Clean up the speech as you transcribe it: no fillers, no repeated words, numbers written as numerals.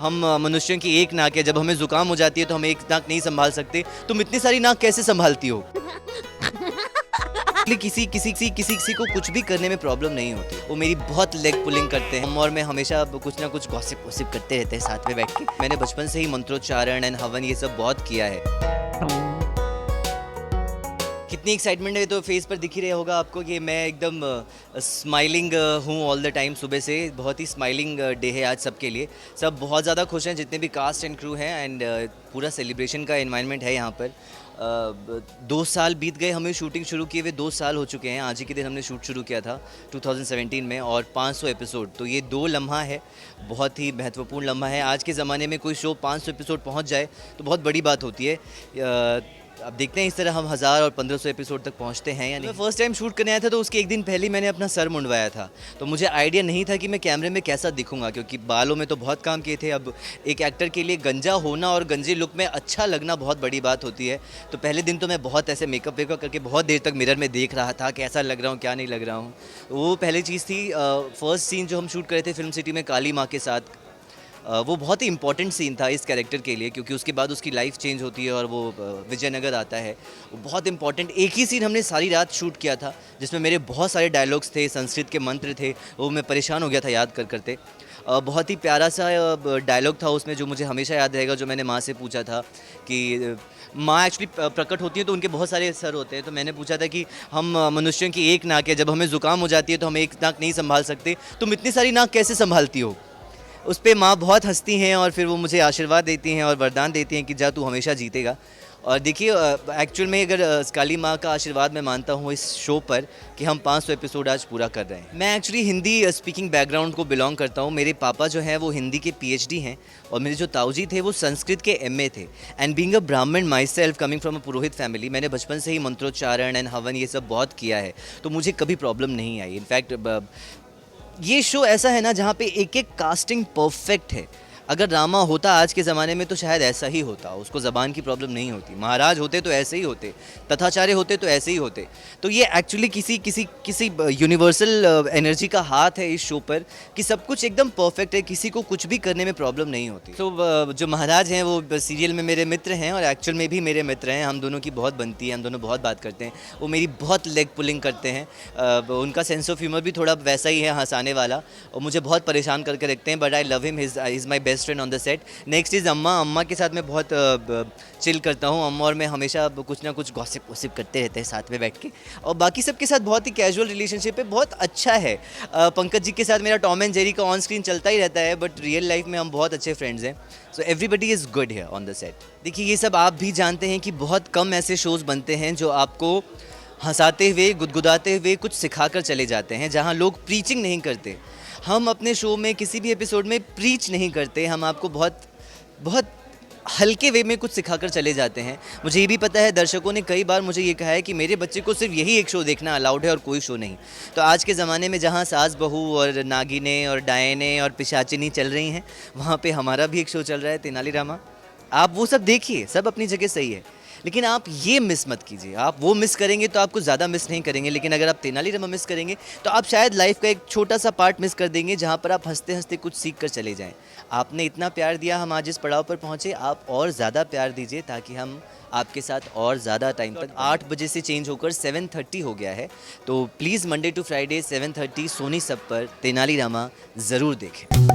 हम मनुष्यों की एक नाक है, जब हमें जुकाम हो जाती है तो हम एक नाक नहीं संभाल सकते। तुम इतनी सारी नाक कैसे संभालती हो? किसी किसी किसी किसी किसी को कुछ भी करने में प्रॉब्लम नहीं होती। वो मेरी बहुत लेग पुलिंग करते हैं, और मैं हमेशा कुछ ना कुछ गॉसिप वॉसिप करते रहते हैं साथ में बैठ के। मैंने बचपन से ही मंत्रोच्चारण एंड हवन ये सब बहुत किया है। कितनी एक्साइटमेंट है तो फेस पर दिख ही रहा होगा आपको कि मैं एकदम स्माइलिंग हूँ ऑल द टाइम। सुबह से बहुत ही स्माइलिंग डे है आज सबके लिए। सब बहुत ज़्यादा खुश हैं, जितने भी कास्ट एंड क्रू हैं, एंड पूरा सेलिब्रेशन का एनवायरनमेंट है यहाँ पर। 2 साल बीत गए हमें शूटिंग शुरू किए हुए, 2 साल हो चुके हैं। आज ही के दिन हमने शूट शुरू किया था 2017 में, और 500 एपिसोड। तो ये 2 लम्हा है, बहुत ही महत्वपूर्ण लम्हा है। आज के ज़माने में कोई शो 500 एपिसोड पहुँच जाए तो बहुत बड़ी बात होती है। अब देखते हैं इस तरह हम 1000 और 1500 एपिसोड तक पहुंचते हैं या नहीं। मैं फर्स्ट टाइम शूट करने आया था तो उसके एक दिन पहले मैंने अपना सर मुंडवाया था, तो मुझे आइडिया नहीं था कि मैं कैमरे में कैसा दिखूंगा, क्योंकि बालों में तो बहुत काम किए थे। अब एक एक्टर के लिए गंजा होना और गंजे लुक में अच्छा लगना बहुत बड़ी बात होती है। तो पहले दिन तो मैं बहुत ऐसे मेकअप वेकअप करके बहुत देर तक मिरर में देख रहा था कैसा लग रहा हूँ क्या नहीं लग रहा हूँ। वो पहली चीज़ थी। फर्स्ट सीन जो हम शूट करे थे फिल्म सिटी में काली माँ के साथ, वो बहुत ही इंपॉर्टेंट सीन था इस कैरेक्टर के लिए, क्योंकि उसके बाद उसकी लाइफ चेंज होती है और वो विजयनगर आता है। वो बहुत इंपॉर्टेंट एक ही सीन हमने सारी रात शूट किया था, जिसमें मेरे बहुत सारे डायलॉग्स थे, संस्कृत के मंत्र थे, वो मैं परेशान हो गया था याद कर करते। बहुत ही प्यारा सा डायलॉग था उसमें जो मुझे हमेशा याद रहेगा, जो मैंने माँ से पूछा था कि माँ एक्चुअली प्रकट होती है तो उनके बहुत सारे सर होते हैं। तो मैंने पूछा था कि हम मनुष्यों की एक नाक है, जब हमें ज़ुकाम हो जाती है तो हम एक नाक नहीं संभाल सकते। तुम इतनी सारी नाक कैसे संभालती हो? उस पे माँ बहुत हंसती हैं और फिर वो मुझे आशीर्वाद देती हैं और वरदान देती हैं कि जा तू हमेशा जीतेगा। और देखिए एक्चुअल में अगर काली माँ का आशीर्वाद मैं मानता हूँ इस शो पर कि हम 500 एपिसोड आज पूरा कर रहे हैं। मैं एक्चुअली हिंदी स्पीकिंग बैकग्राउंड को बिलोंग करता हूँ। मेरे पापा जो हैं वो हिंदी के PhD हैं, और मेरे जो ताऊजी थे वो संस्कृत के MA थे। एंड बीइंग अ ब्राह्मण my self, coming from a Purohit family, मैंने बचपन से ही मंत्रोच्चारण एंड हवन ये सब बहुत किया है, तो मुझे कभी प्रॉब्लम नहीं आई। इनफैक्ट ये शो ऐसा है ना जहाँ पे एक एक कास्टिंग परफेक्ट है। अगर ड्रामा होता आज के ज़माने में तो शायद ऐसा ही होता, उसको ज़बान की प्रॉब्लम नहीं होती। महाराज होते तो ऐसे ही होते, तथाचार्य होते तो ऐसे ही होते। तो ये एक्चुअली किसी किसी किसी यूनिवर्सल एनर्जी का हाथ है इस शो पर कि सब कुछ एकदम परफेक्ट है, किसी को कुछ भी करने में प्रॉब्लम नहीं होती। तो जो महाराज हैं वो सीरियल में मेरे मित्र हैं और एक्चुअल में भी मेरे मित्र हैं। हम दोनों की बहुत बनती है, हम दोनों बहुत बात करते हैं। वो मेरी बहुत लेग पुलिंग करते हैं। उनका सेंस ऑफ ह्यूमर भी थोड़ा वैसा ही है, हंसाने वाला, और मुझे बहुत परेशान करके रखते हैं। But I love him, is my best friend on the set. Next is अम्मा के साथ मैं बहुत चिल करता हूँ। अम्मा और मैं हमेशा कुछ ना कुछ गॉसिप वॉसिप करते रहते हैं साथ में बैठ के, और बाकी सबके साथ बहुत ही कैजुअल रिलेशनशिप है, बहुत अच्छा है। पंकज जी के साथ मेरा टॉम एंड जेरी का ऑन स्क्रीन चलता ही रहता है, बट रियल लाइफ में हम बहुत अच्छे फ्रेंड्स हैं। So everybody is good here on the set. देखिए ये सब आप भी जानते हैं कि बहुत कम ऐसे शोज़ बनते हैं जो आपको हंसाते हुए, गुदगुदाते हुए कुछ सिखाकर चले जाते हैं, जहाँ लोग प्रीचिंग नहीं करते। हम अपने शो में किसी भी एपिसोड में प्रीच नहीं करते, हम आपको बहुत बहुत हल्के वे में कुछ सिखाकर चले जाते हैं। मुझे ये भी पता है, दर्शकों ने कई बार मुझे ये कहा है कि मेरे बच्चे को सिर्फ यही एक शो देखना अलाउड है और कोई शो नहीं। तो आज के ज़माने में जहाँ सास बहू और नागिनें और डायने और पिशाचिनी चल रही हैं, वहाँ पे हमारा भी एक शो चल रहा है, तेनालीरामा। आप वो सब देखिए, सब अपनी जगह सही है, लेकिन आप ये मिस मत कीजिए। आप वो मिस करेंगे तो आपको ज़्यादा मिस नहीं करेंगे, लेकिन अगर आप तेनालीरामा मिस करेंगे तो आप शायद लाइफ का एक छोटा सा पार्ट मिस कर देंगे, जहाँ पर आप हंसते हंसते कुछ सीख कर चले जाएं। आपने इतना प्यार दिया, हम आज इस पड़ाव पर पहुँचे, आप और ज़्यादा प्यार दीजिए ताकि हम आपके साथ और ज़्यादा टाइम तक। 8 बजे से चेंज होकर 7:30 हो गया है, तो please Monday to Friday 7:30 Soni सब पर तेनालीरामा ज़रूर देखें।